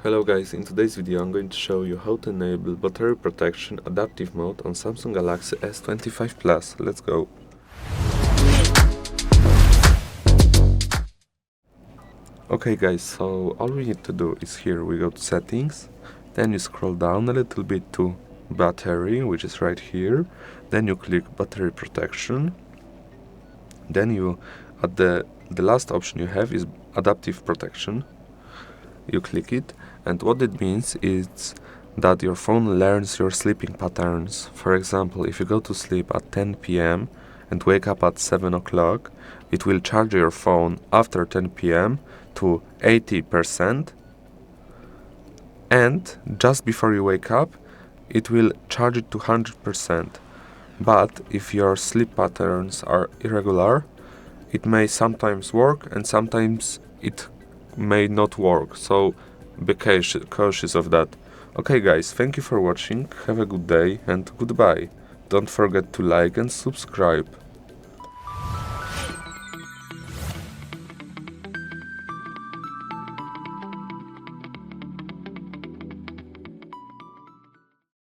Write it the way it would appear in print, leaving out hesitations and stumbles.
Hello guys, in today's video I'm going to show you how to enable battery protection adaptive mode on Samsung Galaxy S25 Plus. Let's go. Okay guys, so all we need to do is here we go to settings, then you scroll down a little bit to battery, which is right here, then you click battery protection, then you at the last option you have is adaptive protection. You click it, and what it means is that your phone learns your sleeping patterns. For example, if you go to sleep at 10 p.m. and wake up at 7 o'clock, it will charge your phone after 10 p.m. to 80%, and just before you wake up, it will charge it to 100%. But if your sleep patterns are irregular, it may sometimes work and sometimes it may not work, so be cautious of that. Okay guys, thank you for watching, have a good day and goodbye. Don't forget to like and subscribe.